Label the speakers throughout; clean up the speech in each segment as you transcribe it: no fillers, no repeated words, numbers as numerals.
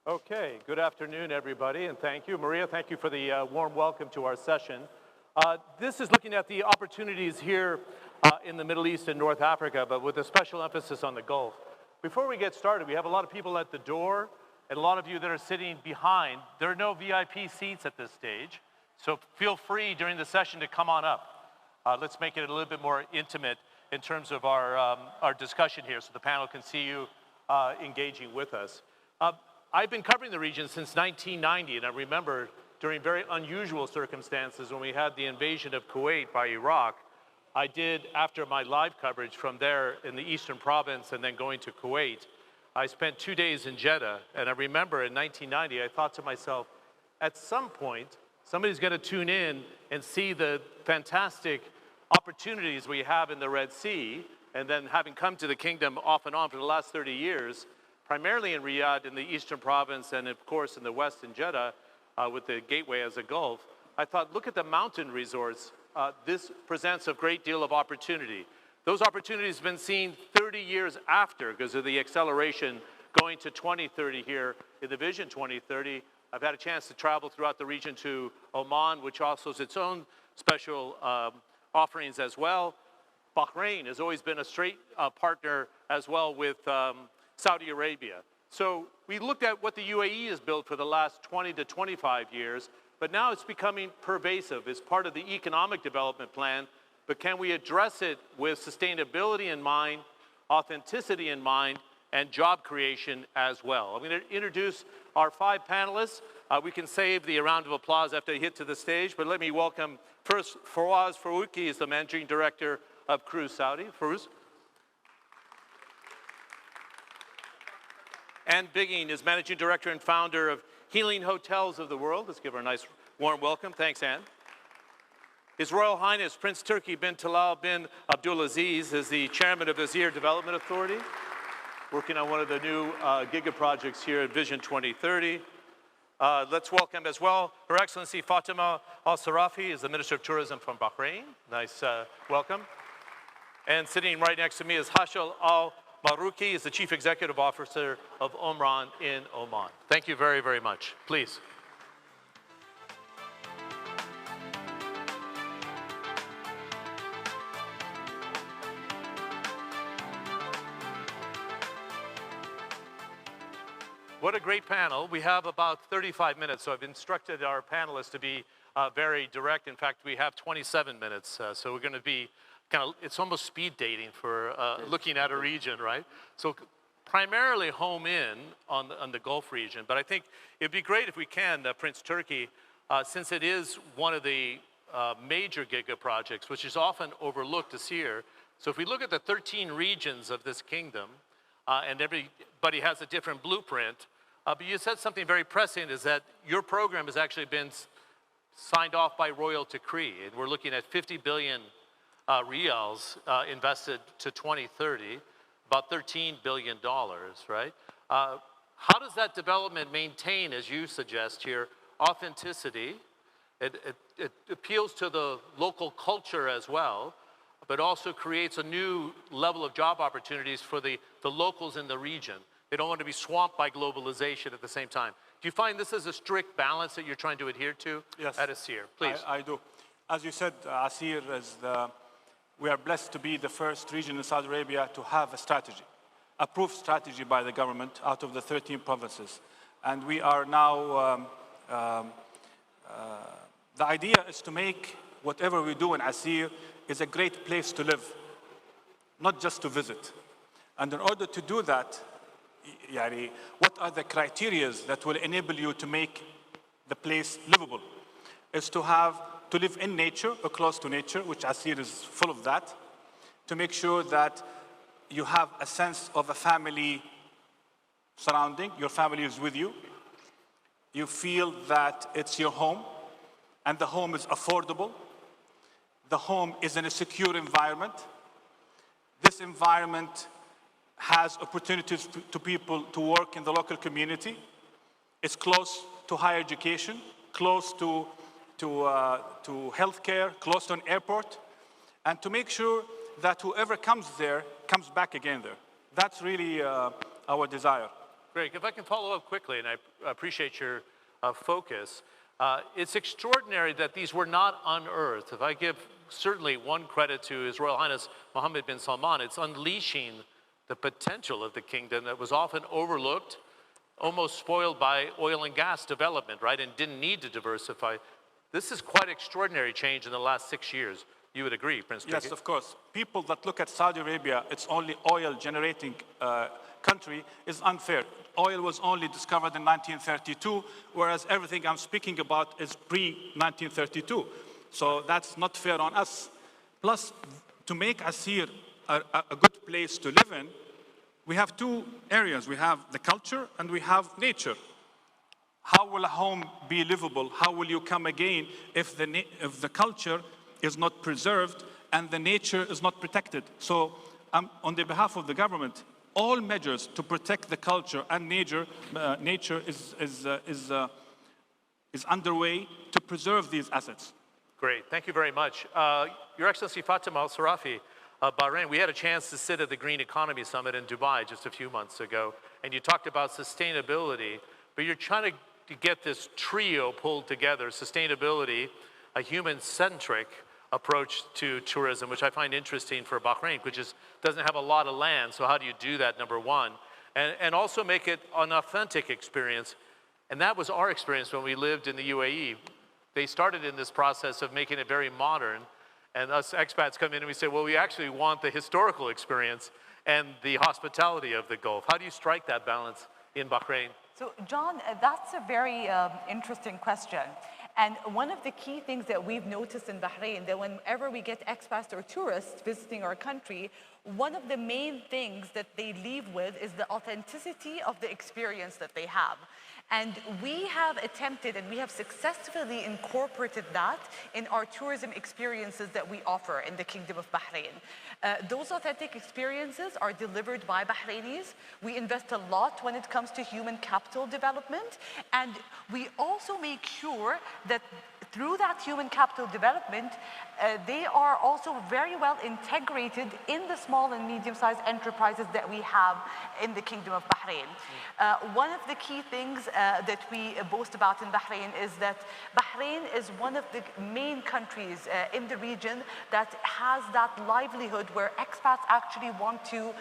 Speaker 1: Okay, good afternoon, everybody, and thank you. Maria, thank you for the warm welcome to our session. This is looking at the opportunities here in the Middle East and North Africa, but with a special emphasis on the Gulf. Before we get started, we have a lot of people at the door and a lot of you that are sitting behind. There are no VIP seats at this stage, so feel free during the session to come on up. Let's make it a little bit more intimate in terms of our discussion here so the panel can see you engaging with us. I've been covering the region since 1990, and I remember during very unusual circumstances when we had the invasion of Kuwait by Iraq, I did, after my live coverage from there in the Eastern Province and then going to Kuwait, I spent 2 days in Jeddah, and I remember in 1990, I thought to myself, at some point, somebody's gonna tune in and see the fantastic opportunities we have in the Red Sea, and then having come to the kingdom off and on for the last 30 years, primarily in Riyadh, in the Eastern Province, and of course in the West in Jeddah, with the gateway as a Gulf, I thought, look at the mountain resorts. This presents a great deal of opportunity. Those opportunities have been seen 30 years after because of the acceleration going to 2030 here in the Vision 2030. I've had a chance to travel throughout the region to Oman, which also has its own special offerings as well. Bahrain has always been a straight partner as well with Saudi Arabia. So we looked at what the UAE has built for the last 20 to 25 years, but now it's becoming pervasive. It's part of the economic development plan, but can we address it with sustainability in mind, authenticity in mind, and job creation as well? I'm going to introduce our 5 panelists. We can save the round of applause after they hit to the stage, but let me welcome first Fawaz Farooqui is the Managing Director of Cruise Saudi. Fawaz. Anne Bigging is Managing Director and Founder of Healing Hotels of the World. Let's give her a nice warm welcome. Thanks, Anne. His Royal Highness Prince Turki bin Talal bin Abdulaziz is the Chairman of Aseer Development Authority, working on one of the new giga projects here at Vision 2030. Let's welcome as well Her Excellency Fatima Al-Sairafi is the Minister of Tourism from Bahrain. Nice welcome. And sitting right next to me is Hashil Mahrouqi is the Chief Executive Officer of OMRAN in Oman. Thank you very, very much. Please. What a great panel. We have about 35 minutes, so I've instructed our panelists to be very direct. In fact, we have 27 minutes, so we're going to be it's almost speed dating for looking at a region, right? So primarily home in on the Gulf region, but I think it'd be great if we can, Prince Turki, since it is one of the major giga projects, which is often overlooked this year. So if we look at the 13 regions of this kingdom, and everybody has a different blueprint, but you said something very pressing is that your program has actually been signed off by royal decree, and we're looking at 50 billion reals invested to 2030, about $13 billion, right? How does that development maintain, as you suggest here, authenticity? It appeals to the local culture as well, but also creates a new level of job opportunities for the locals in the region. They don't want to be swamped by globalization at the same time. Do you find this is a strict balance that you're trying to adhere to at Aseer? Please.
Speaker 2: I do. As you said, Aseer is we are blessed to be the first region in Saudi Arabia to have a strategy, approved strategy by the government out of the 13 provinces. And we are now, the idea is to make whatever we do in Aseer is a great place to live, not just to visit. And in order to do that, what are the criteria that will enable you to make the place livable? Is to live in nature or close to nature, which Aseer is full of that, to make sure that you have a sense of a family surrounding, your family is with you. You feel that it's your home, and the home is affordable. The home is in a secure environment. This environment has opportunities to people to work in the local community. It's close to higher education, close to healthcare, close to an airport, and to make sure that whoever comes there comes back again there. That's really our desire.
Speaker 1: Great. If I can follow up quickly, and I appreciate your focus, it's extraordinary that these were not unearthed. If I give certainly one credit to His Royal Highness Mohammed bin Salman, it's unleashing the potential of the kingdom that was often overlooked, almost spoiled by oil and gas development, right, and didn't need to diversify. This is quite extraordinary change in the last 6 years. You would agree, Prince Turki?
Speaker 2: Yes, of course. People that look at Saudi Arabia, it's only oil generating country, is unfair. Oil was only discovered in 1932, whereas everything I'm speaking about is pre-1932. So that's not fair on us. Plus, to make Aseer a good place to live in, we have two areas. We have the culture and we have nature. How will a home be livable? How will you come again if the culture is not preserved and the nature is not protected? So on the behalf of the government, all measures to protect the culture and nature is underway to preserve these assets.
Speaker 1: Great, thank you very much. Your Excellency Fatima Sairafi, Bahrain, we had a chance to sit at the Green Economy Summit in Dubai just a few months ago, and you talked about sustainability, but you're trying to get this trio pulled together, sustainability, a human-centric approach to tourism, which I find interesting for Bahrain, which doesn't have a lot of land, so how do you do that, number one? And also make it an authentic experience, and that was our experience when we lived in the UAE. They started in this process of making it very modern, and us expats come in and we say, well, we actually want the historical experience and the hospitality of the Gulf. How do you strike that balance in Bahrain?
Speaker 3: So, John, that's a very interesting question. And one of the key things that we've noticed in Bahrain, that whenever we get expats or tourists visiting our country, one of the main things that they leave with is the authenticity of the experience that they have. And we have attempted and we have successfully incorporated that in our tourism experiences that we offer in the Kingdom of Bahrain. Those authentic experiences are delivered by Bahrainis. We invest a lot when it comes to human capital development, and we also make sure that through that human capital development, they are also very well integrated in the small and medium-sized enterprises that we have in the Kingdom of Bahrain. One of the key things that we boast about in Bahrain is that Bahrain is one of the main countries in the region that has that livelihood where expats actually want to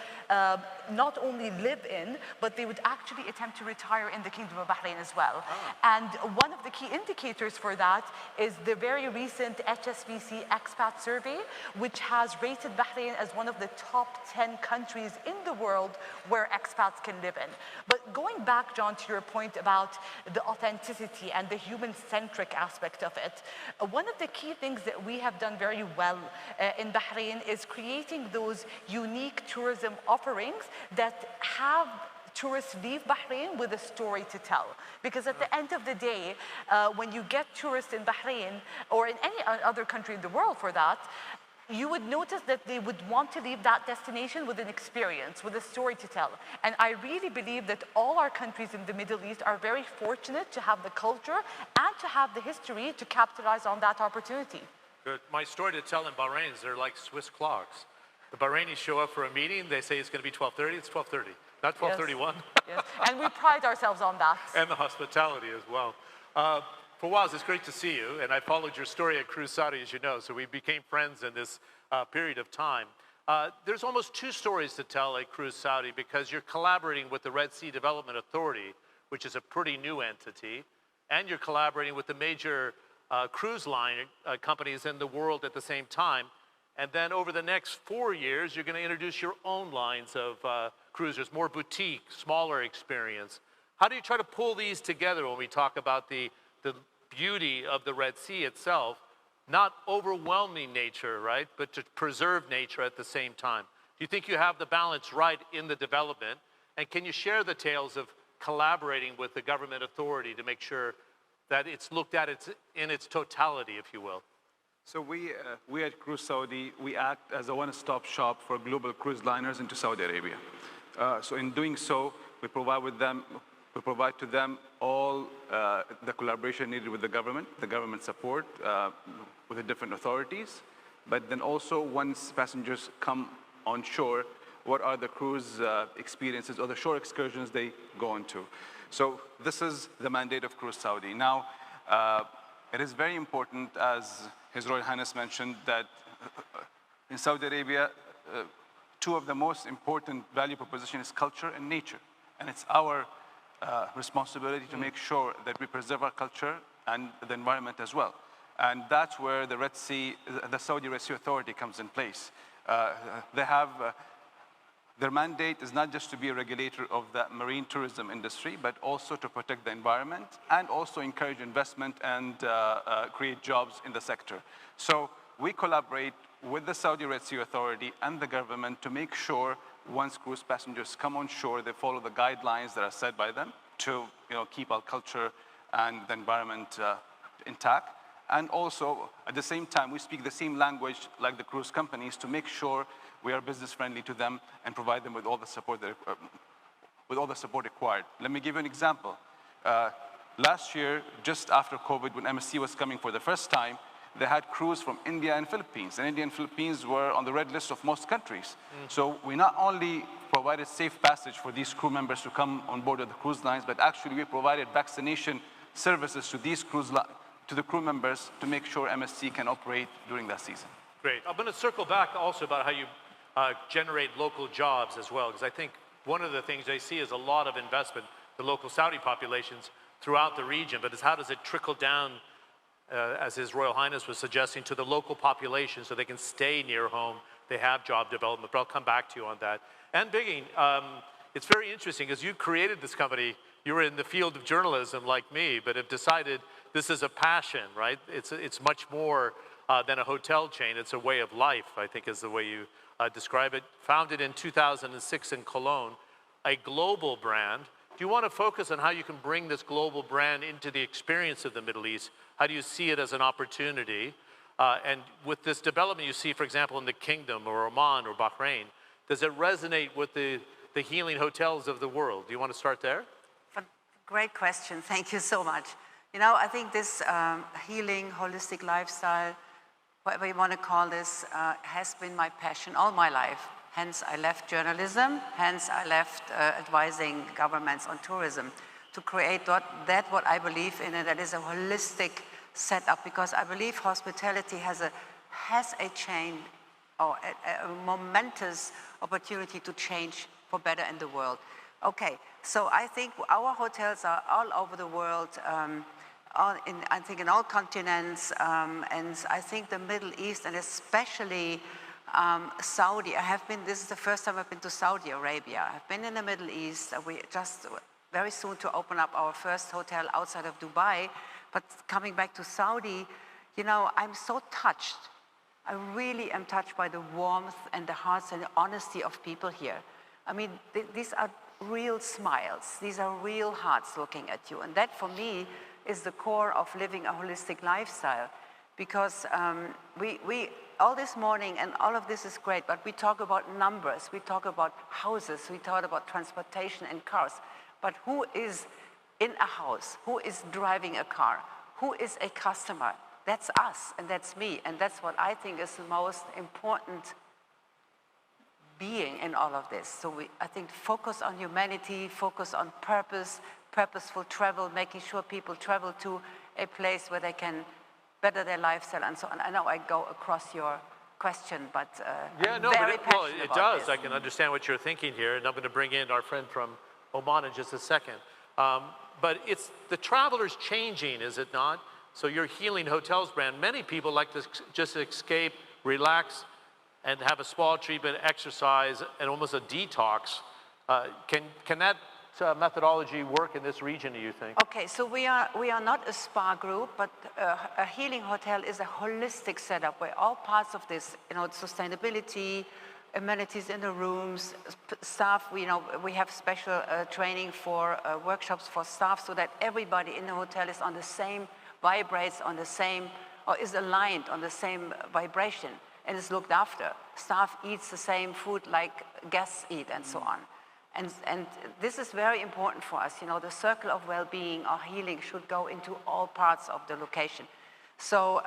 Speaker 3: not only live in, but they would actually attempt to retire in the Kingdom of Bahrain as well. And one of the key indicators for that is the very recent HSBC expat survey, which has rated Bahrain as one of the top 10 countries in the world where expats can live in. But going back, John, to your point about the authenticity and the human-centric aspect of it, one of the key things that we have done very well in Bahrain is creating those unique tourism offerings that have tourists leave Bahrain with a story to tell. Because at the end of the day, when you get tourists in Bahrain, or in any other country in the world for that, you would notice that they would want to leave that destination with an experience, with a story to tell. And I really believe that all our countries in the Middle East are very fortunate to have the culture and to have the history to capitalize on that opportunity.
Speaker 1: Good. My story to tell in Bahrain is they're like Swiss clocks. The Bahrainis show up for a meeting, they say it's going to be 12:30, it's 12:30. Not 12:31.
Speaker 3: Yes. And we pride ourselves on that.
Speaker 1: And the hospitality as well. Fawaz, it's great to see you, and I followed your story at Cruise Saudi, as you know, so we became friends in this period of time. There's almost two stories to tell at Cruise Saudi because you're collaborating with the Red Sea Development Authority, which is a pretty new entity, and you're collaborating with the major cruise line companies in the world at the same time. And then over the next 4 years, you're going to introduce your own lines of cruisers, more boutique, smaller experience. How do you try to pull these together when we talk about the beauty of the Red Sea itself, not overwhelming nature, right, but to preserve nature at the same time? Do you think you have the balance right in the development? And can you share the tales of collaborating with the government authority to make sure that it's looked at in its totality, if you will?
Speaker 4: So we at Cruise Saudi, we act as a one-stop shop for global cruise liners into Saudi Arabia. So in doing so, we provide to them all the collaboration needed with the government support with the different authorities. But then also, once passengers come on shore, what are the cruise experiences or the shore excursions they go into. So this is the mandate of Cruise Saudi. Now, it is very important, as His Royal Highness mentioned, that in Saudi Arabia, two of the most important value proposition is culture and nature. And it's our responsibility to make sure that we preserve our culture and the environment as well. And that's where the Red Sea, the Saudi Red Sea Authority comes in place. They have, their mandate is not just to be a regulator of the marine tourism industry, but also to protect the environment and also encourage investment and create jobs in the sector. So we collaborate with the Saudi Red Sea Authority and the government to make sure once cruise passengers come on shore, they follow the guidelines that are set by them to keep our culture and the environment intact. And also, at the same time, we speak the same language like the cruise companies to make sure we are business friendly to them and provide them with all the support required. Let me give you an example. Last year, just after COVID, when MSC was coming for the first time, they had crews from India and Philippines. And India and Philippines were on the red list of most countries. So we not only provided safe passage for these crew members to come on board of the cruise lines, but actually we provided vaccination services to these to the crew members to make sure MSC can operate during that season.
Speaker 1: Great. I'm going to circle back also about how you generate local jobs as well, because I think one of the things I see is a lot of investment, the local Saudi populations throughout the region, but it's how does it trickle down, as His Royal Highness was suggesting, to the local population so they can stay near home, they have job development, but I'll come back to you on that. And Bigging, it's very interesting, as you created this company, you were in the field of journalism like me, but have decided this is a passion, right? It's much more than a hotel chain, it's a way of life, I think is the way you describe it. Founded in 2006 in Cologne, a global brand. Do you want to focus on how you can bring this global brand into the experience of the Middle East? How do you see it as an opportunity? And with this development you see, for example, in the Kingdom or Oman or Bahrain, does it resonate with the healing hotels of the world? Do you want to start there?
Speaker 5: Great question. Thank you so much. I think this healing, holistic lifestyle, whatever you want to call this, has been my passion all my life. Hence, I left journalism. Hence, I left advising governments on tourism to create what I believe in, and that is a holistic setup, because I believe hospitality has a change or a momentous opportunity to change for better in the world. Okay, so I think our hotels are all over the world, I think in all continents, and I think the Middle East, and especially Saudi. This is the first time I've been to Saudi Arabia. I've been in the Middle East. We just very soon to open up our first hotel outside of Dubai, but coming back to Saudi, I'm so touched. I really am touched by the warmth and the hearts and the honesty of people here. I mean, these are real smiles. These are real hearts looking at you. And that, for me, is the core of living a holistic lifestyle. Because we all this morning, and all of this is great, but we talk about numbers, we talk about houses, we talk about transportation and cars. But who is in a house? Who is driving a car? Who is a customer? That's us, and that's me. And that's what I think is the most important being in all of this. So I think focus on humanity, focus on purpose, purposeful travel, making sure people travel to a place where they can better their lifestyle and so on. I know I go across your question, but
Speaker 1: yeah, no,
Speaker 5: very
Speaker 1: but it does.
Speaker 5: this.
Speaker 1: I can understand what you're thinking here, and I'm going to bring in our friend from Oman in just a second. But it's the traveler's changing, is it not? So your Healing Hotels brand, many people like to just escape, relax, and have a spa treatment, exercise, and almost a detox. Can that methodology work in this region, do you think?
Speaker 5: Okay, so we are not a spa group, but a healing hotel is a holistic setup where all parts of this, sustainability, amenities in the rooms, staff, we have special training for workshops for staff so that everybody in the hotel is on the same, vibrates on the same, or is aligned on the same vibration and is looked after. Staff eats the same food like guests eat and so on. And this is very important for us. The circle of well-being or healing should go into all parts of the location. So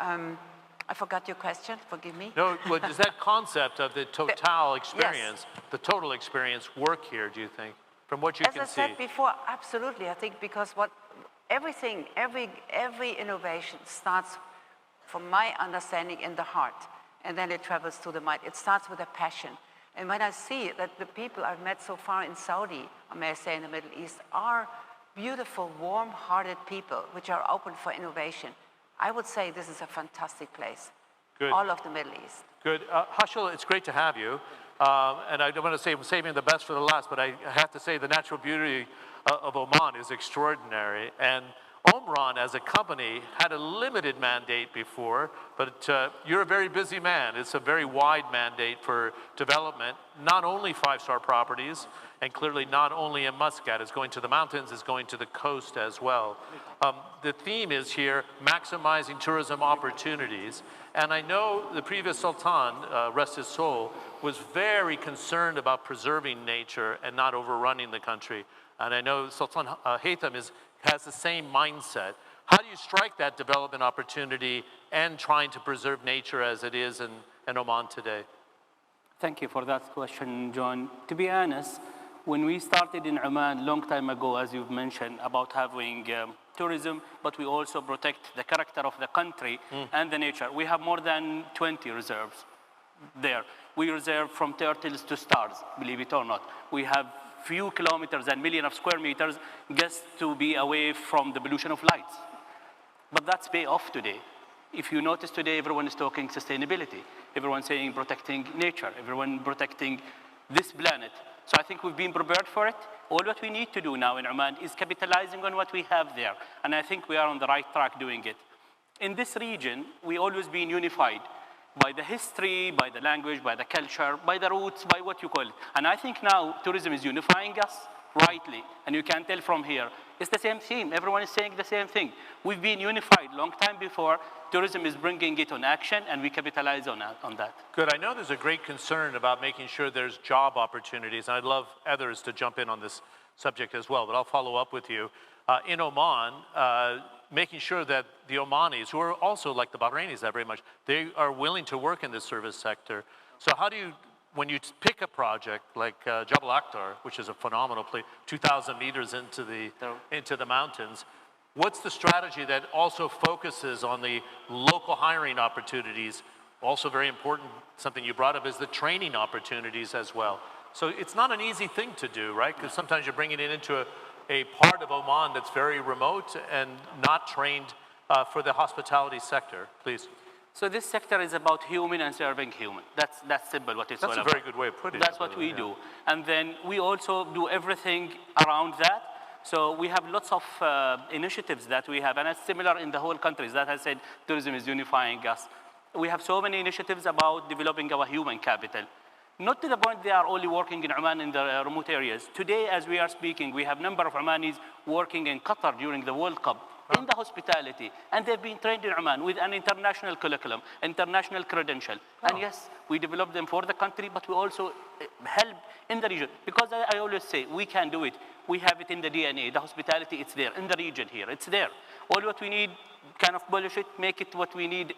Speaker 5: I forgot your question, forgive me.
Speaker 1: No, well, does that concept of the total experience, the total experience work here, do you think, from what you
Speaker 5: As
Speaker 1: can
Speaker 5: I
Speaker 1: see?
Speaker 5: said before, absolutely. I think because everything, every innovation starts, from my understanding, in the heart, and then it travels to the mind. It starts with a passion. And when I see that the people I've met so far in Saudi, or may I say in the Middle East, are beautiful, warm-hearted people which are open for innovation, I would say this is a fantastic place.
Speaker 1: Good.
Speaker 5: All of the Middle East.
Speaker 1: Good. Hashil, it's great to have you. And I don't want to say I'm saving the best for the last, but I have to say the natural beauty of Oman is extraordinary. And OMRAN as a company had a limited mandate before, but you're a very busy man. It's a very wide mandate for development, not only five-star properties, and clearly not only in Muscat. It's going to the mountains, it's going to the coast as well. The theme is here, maximizing tourism opportunities. And I know the previous Sultan, rest his soul, was very concerned about preserving nature and not overrunning the country. And I know Sultan Haytham has the same mindset. How do you strike that development opportunity and trying to preserve nature as it is in Oman today?
Speaker 6: Thank you for that question, John. To be honest, when we started in Oman a long time ago, as you've mentioned, about having tourism, but we also protect the character of the country and the nature. We have more than 20 reserves there. We reserve from turtles to stars, believe it or not. We have few kilometers and millions of square meters just to be away from the pollution of lights. But that's pay off today. If you notice today, everyone is talking sustainability. Everyone's saying protecting nature. Everyone protecting this planet. So I think we've been prepared for it. All what we need to do now in Oman is capitalizing on what we have there. And I think we are on the right track doing it. In this region, we always been unified by the history, by the language, by the culture, by the roots, by what you call it. And I think now tourism is unifying us rightly. And you can tell from here, it's the same theme. Everyone is saying the same thing. We've been unified long time before. Tourism is bringing it on action, and we capitalize on that.
Speaker 1: Good. I know there's a great concern about making sure there's job opportunities, and I'd love others to jump in on this subject as well, but I'll follow up with you. In Oman, making sure that the Omanis, who are also like the Bahrainis that very much, they are willing to work in this service sector. So how do you, when you pick a project like Jabal Akhtar, which is a phenomenal place, 2,000 meters into the mountains, what's the strategy that also focuses on the local hiring opportunities? Also very important, something you brought up is the training opportunities as well. So it's not an easy thing to do, right? Because sometimes you're bringing it into a part of Oman that's very remote and not trained for the hospitality sector. Please.
Speaker 6: So this sector is about human and serving human. That's simple what it's all about.
Speaker 1: That's a very good way of putting it.
Speaker 6: That's what we do. And then we also do everything around that. So we have lots of initiatives that we have, and it's similar in the whole countries. That I said, tourism is unifying us. We have so many initiatives about developing our human capital. Not to the point they are only working in Oman in the remote areas. Today, as we are speaking, we have a number of Omanis working in Qatar during the World Cup in the hospitality. And they've been trained in Oman with an international curriculum, international credential. And yes, we develop them for the country, but we also help in the region. Because I always say, we can do it. We have it in the DNA. The hospitality, it's there. In the region here, it's there. All what we need, kind of polish it, make it what we need,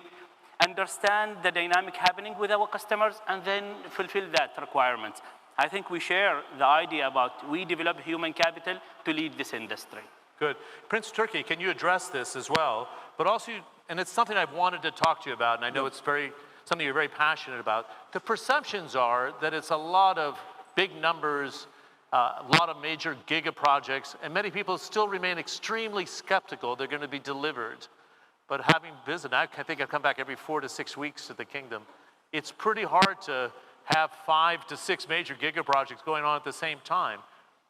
Speaker 6: understand the dynamic happening with our customers, and then fulfill that requirements. I think we share the idea about we develop human capital to lead this industry.
Speaker 1: Good. Prince Turki, can you address this as well? But also, and it's something I've wanted to talk to you about, and I know it's something you're very passionate about. The perceptions are that it's a lot of big numbers, a lot of major giga projects, and many people still remain extremely skeptical they're going to be delivered. But having visited, I think I've come back every 4 to 6 weeks to the kingdom. It's pretty hard to have 5 to 6 major giga projects going on at the same time.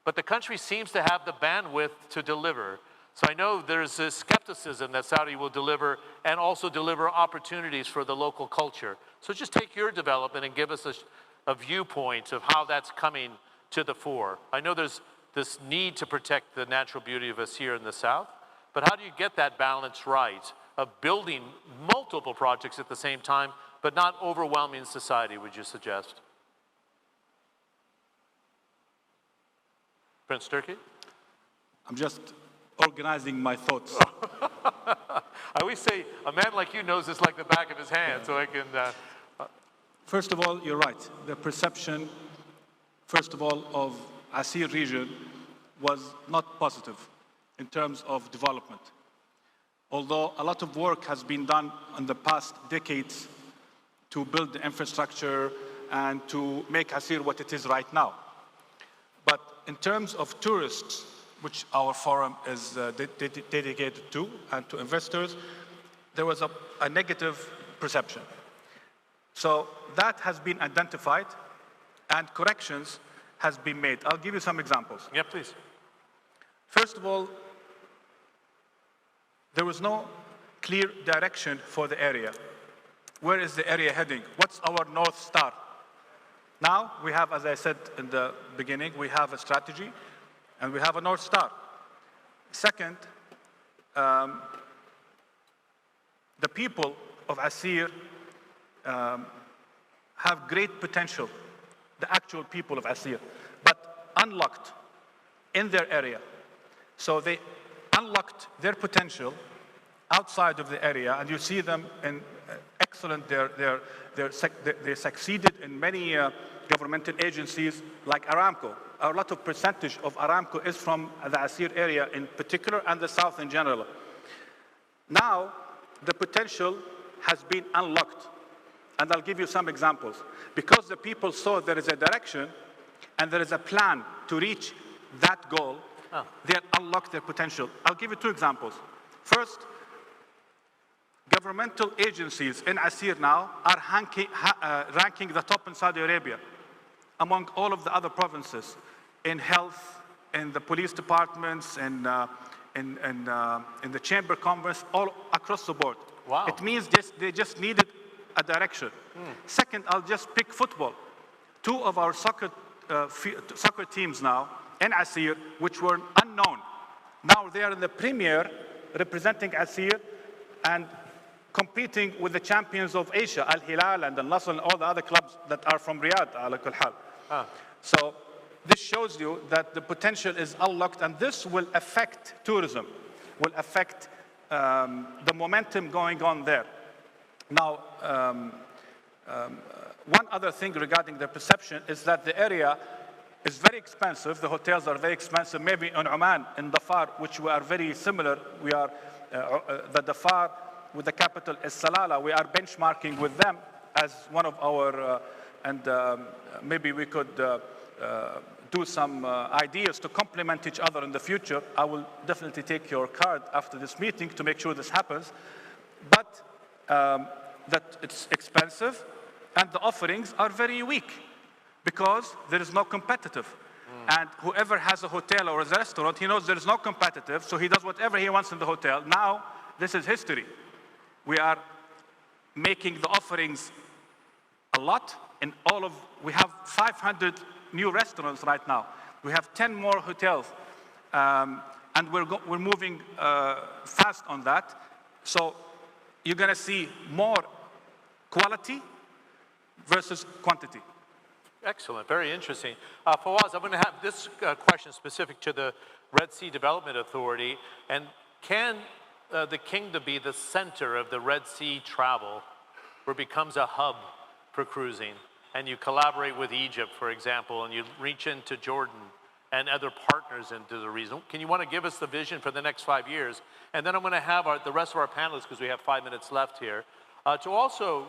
Speaker 1: But the country seems to have the bandwidth to deliver. So I know there's this skepticism that Saudi will deliver and also deliver opportunities for the local culture. So just take your development and give us a viewpoint of how that's coming to the fore. I know there's this need to protect the natural beauty of Aseer in the south, but how do you get that balance right of building multiple projects at the same time, but not overwhelming society, would you suggest? Prince Turki?
Speaker 2: I'm just organizing my thoughts.
Speaker 1: I always say, a man like you knows this like the back of his hand, so I can...
Speaker 2: First of all, you're right. The perception, first of all, of Aseer region was not positive in terms of development. Although a lot of work has been done in the past decades to build the infrastructure and to make Aseer what it is right now. But in terms of tourists, which our forum is dedicated to, and to investors, there was a negative perception. So that has been identified and corrections has been made. I'll give you some examples.
Speaker 1: Yeah, please.
Speaker 2: First of all, there was no clear direction for the area. Where is the area heading? What's our North Star? Now we have, as I said in the beginning, we have a strategy and we have a North Star. Second, the people of Aseer have great potential, the actual people of Aseer, but unlocked in their area. So they unlocked their potential outside of the area, and you see them in excellent, they succeeded in many governmental agencies like Aramco. A lot of percentage of Aramco is from the Aseer area in particular and the South in general. Now, the potential has been unlocked. And I'll give you some examples. Because the people saw there is a direction and there is a plan to reach that goal, they unlocked their potential. I'll give you two examples. First, governmental agencies in Aseer now are ranking the top in Saudi Arabia among all of the other provinces in health, in the police departments, in the chamber of commerce, all across the board.
Speaker 1: Wow.
Speaker 2: It means they just needed a direction. Second, I'll just pick football. Two of our soccer teams now in Aseer, which were unknown. Now they are in the premier representing Aseer and competing with the champions of Asia, Al Hilal and Al Nasr and all the other clubs that are from Riyadh, ala kul hal. So this shows you that the potential is unlocked, and this will affect tourism, will affect the momentum going on there. Now, one other thing regarding the perception is that the area is very expensive. The hotels are very expensive. Maybe in Oman, in Dhafar, which we are very similar, we are, the Dhafar with the capital is Salalah, we are benchmarking with them as one of our, maybe we could do some ideas to complement each other in the future. I will definitely take your card after this meeting to make sure this happens. But that it's expensive and the offerings are very weak because there is no competitive. And whoever has a hotel or a restaurant, he knows there is no competitive, so he does whatever he wants in the hotel. Now, this is history. We are making the offerings a lot in all of, we have 500 new restaurants right now. We have 10 more hotels, and we're moving fast on that. So you're going to see more quality versus quantity.
Speaker 1: Excellent, very interesting. Fawaz, I'm going to have this question specific to the Red Sea Development Authority. And can the kingdom be the center of the Red Sea travel, where it becomes a hub for cruising? And you collaborate with Egypt, for example, and you reach into Jordan and other partners into the region. Can you want to give us the vision for the next 5 years? And then I'm going to have the rest of our panelists, because we have 5 minutes left here, to also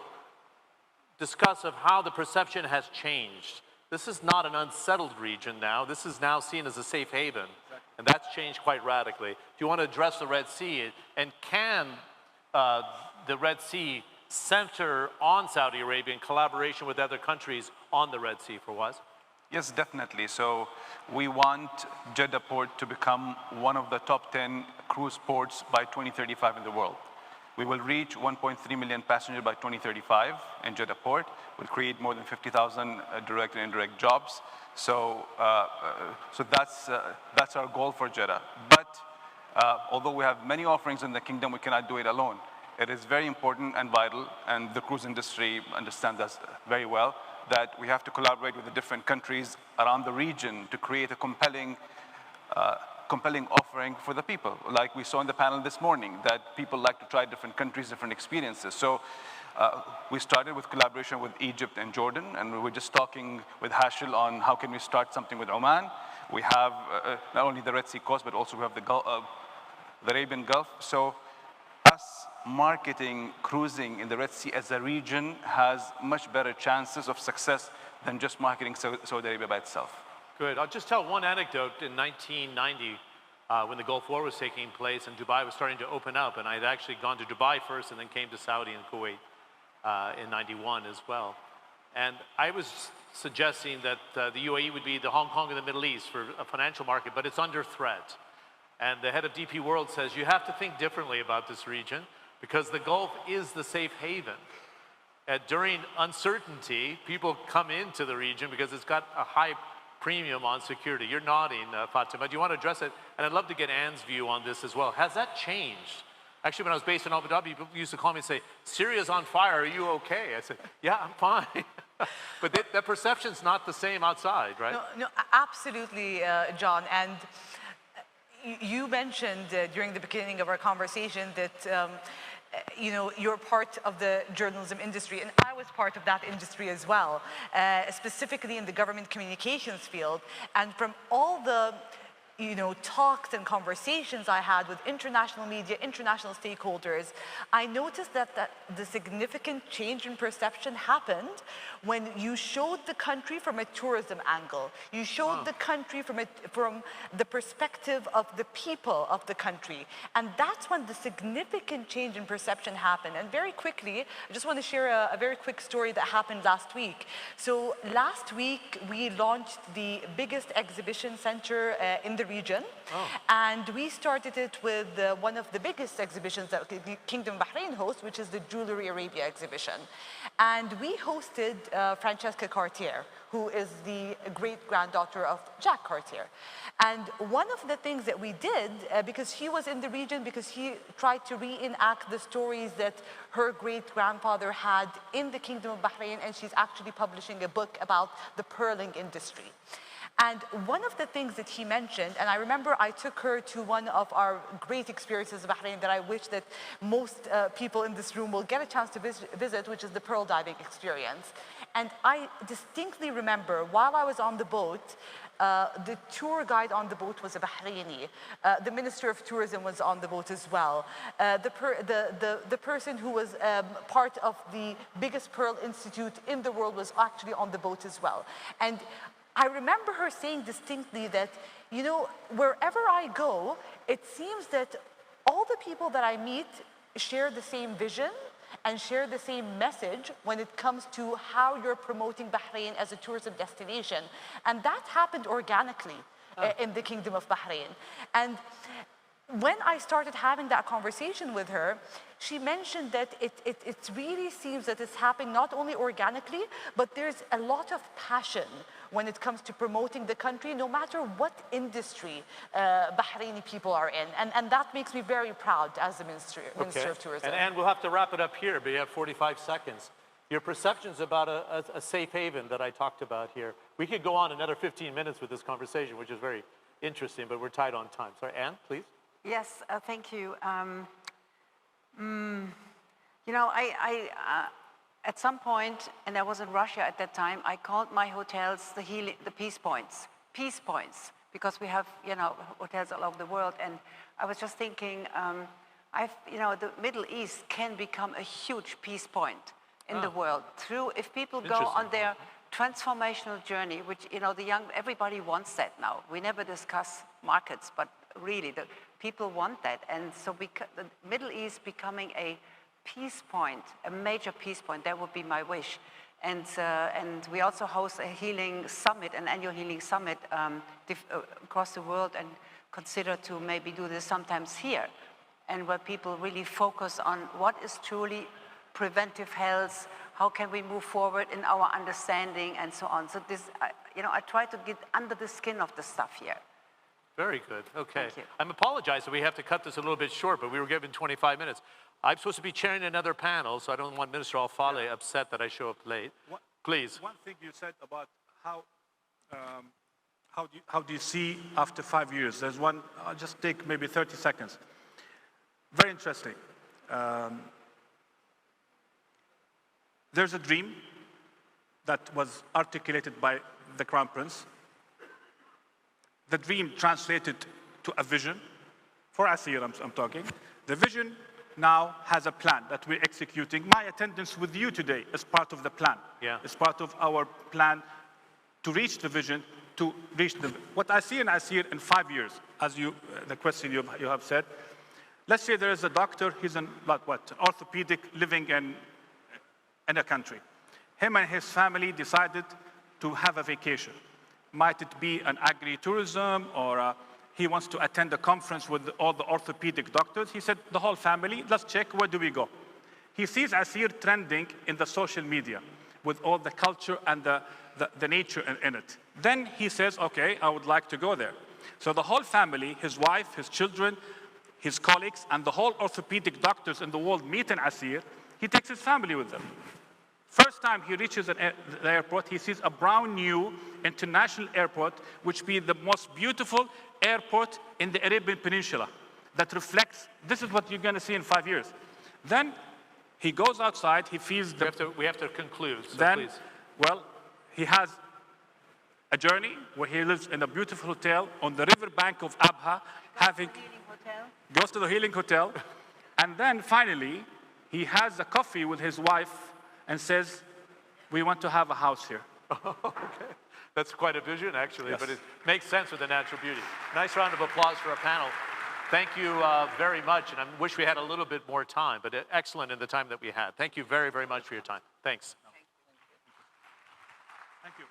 Speaker 1: discuss of how the perception has changed. This is not an unsettled region now. This is now seen as a safe haven. And that's changed quite radically. Do you want to address the Red Sea? And can the Red Sea center on Saudi Arabia in collaboration with other countries on the Red Sea, Fawaz?
Speaker 4: Yes, definitely. So we want Jeddah Port to become one of the top 10 cruise ports by 2035 in the world. We will reach 1.3 million passengers by 2035 in Jeddah Port. We'll create more than 50,000 direct and indirect jobs. So, that's our goal for Jeddah. But although we have many offerings in the kingdom, we cannot do it alone. It is very important and vital, and the cruise industry understands that very well, that we have to collaborate with the different countries around the region to create a compelling compelling offering for the people. Like we saw in the panel this morning, that people like to try different countries, different experiences. So we started with collaboration with Egypt and Jordan, and we were just talking with Hashil on how can we start something with Oman. We have not only the Red Sea coast, but also we have the Arabian Gulf. So us marketing cruising in the Red Sea as a region has much better chances of success than just marketing Saudi Arabia by itself.
Speaker 1: Good. I'll just tell one anecdote. In 1990, when the Gulf War was taking place and Dubai was starting to open up, and I had actually gone to Dubai first and then came to Saudi and Kuwait in 91 as well. And I was suggesting that the UAE would be the Hong Kong of the Middle East for a financial market, but it's under threat. And the head of DP World says, you have to think differently about this region because the Gulf is the safe haven. During uncertainty, people come into the region because it's got a high premium on security. You're nodding, Fatima. Do you want to address it? And I'd love to get Anne's view on this as well. Has that changed? Actually, when I was based in Abu Dhabi, people used to call me and say, Syria's on fire, are you okay? I said, yeah, I'm fine. But the perception's not the same outside, right?
Speaker 3: No, absolutely, John. And you mentioned during the beginning of our conversation that you know, you're part of the journalism industry, and I was part of that industry as well, specifically in the government communications field. And from all the talks and conversations I had with international media, international stakeholders, I noticed that the significant change in perception happened when you showed the country from a tourism angle. You showed the country from the perspective of the people of the country. And that's when the significant change in perception happened. And very quickly, I just want to share a very quick story that happened last week. So last week, we launched the biggest exhibition center in the region. And we started it with one of the biggest exhibitions that the Kingdom of Bahrain hosts, which is the Jewelry Arabia exhibition. And we hosted Francesca Cartier, who is the great-granddaughter of Jack Cartier. And one of the things that we did, because he was in the region, because he tried to reenact the stories that her great-grandfather had in the Kingdom of Bahrain, and she's actually publishing a book about the pearling industry. And one of the things that he mentioned, and I remember I took her to one of our great experiences in Bahrain that I wish that most people in this room will get a chance to visit, which is the pearl diving experience. And I distinctly remember while I was on the boat, the tour guide on the boat was a Bahraini. The Minister of Tourism was on the boat as well. The person who was part of the biggest pearl institute in the world was actually on the boat as well. And I remember her saying distinctly that, you know, wherever I go, it seems that all the people that I meet share the same vision and share the same message when it comes to how you're promoting Bahrain as a tourism destination. And that happened organically in the Kingdom of Bahrain. And when I started having that conversation with her, she mentioned that it really seems that it's happening not only organically, but there's a lot of passion when it comes to promoting the country, no matter what industry Bahraini people are in. And that makes me very proud as the Minister of Tourism.
Speaker 1: And Anne, we'll have to wrap it up here, but you have 45 seconds. Your perceptions about a safe haven that I talked about here. We could go on another 15 minutes with this conversation, which is very interesting, but we're tight on time. Sorry, Anne, please.
Speaker 5: Yes, thank you. You know, at some point, and I was in Russia at that time, I called my hotels the peace points, because we have, you know, hotels all over the world. And I was just thinking, you know, the Middle East can become a huge peace point in the world if people go on their transformational journey, which, you know, everybody wants that now. We never discuss markets, but really the people want that. And so the Middle East becoming a peace point, a major peace point, that would be my wish. And we also host a healing summit, an annual healing summit across the world, and consider to maybe do this sometimes here, and where people really focus on what is truly preventive health, how can we move forward in our understanding, and so on. So this, you know, I try to get under the skin of the stuff here.
Speaker 1: Very good. Okay.
Speaker 5: Thank you.
Speaker 1: I'm apologizing. We have to cut this a little bit short, but we were given 25 minutes. I'm supposed to be chairing another panel, so I don't want Minister Al-Faleh upset that I show up late. Please.
Speaker 2: One thing you said about how How do you see after 5 years? There's one, I'll just take maybe 30 seconds. Very interesting. There's a dream that was articulated by the Crown Prince. The dream translated to a vision. For Aseer, I'm talking. The vision now has a plan that we're executing. My attendance with you today is part of the plan.
Speaker 1: Yeah.
Speaker 2: It's part of our plan to reach the vision, to reach what I see in Aseer in 5 years, as the question you have said. Let's say there is a doctor, he's an orthopedic living in a country. Him and his family decided to have a vacation. Might it be an agri-tourism or he wants to attend a conference with all the orthopedic doctors. He said, the whole family, let's check, where do we go? He sees Aseer trending in the social media with all the culture and the nature in it. Then he says, okay, I would like to go there. So the whole family, his wife, his children, his colleagues, and the whole orthopedic doctors in the world meet in Aseer. He takes his family with him. First time he reaches the airport, he sees a brand new international airport, which be the most beautiful airport in the Arabian Peninsula that reflects, this is what you're going to see in 5 years. Then he goes outside, he feels
Speaker 1: we have to conclude, so
Speaker 2: then,
Speaker 1: please.
Speaker 2: Well, he has a journey where he lives in a beautiful hotel on the riverbank of Abha, goes to the Healing Hotel, and then finally, he has a coffee with his wife and says, we want to have a house here.
Speaker 1: Okay. That's quite a vision, actually,
Speaker 2: Yes.
Speaker 1: but it makes sense with the natural beauty. Nice round of applause for our panel. Thank you very much, and I wish we had a little bit more time, but excellent in the time that we had. Thank you very, very much for your time. Thanks.
Speaker 2: Thank you.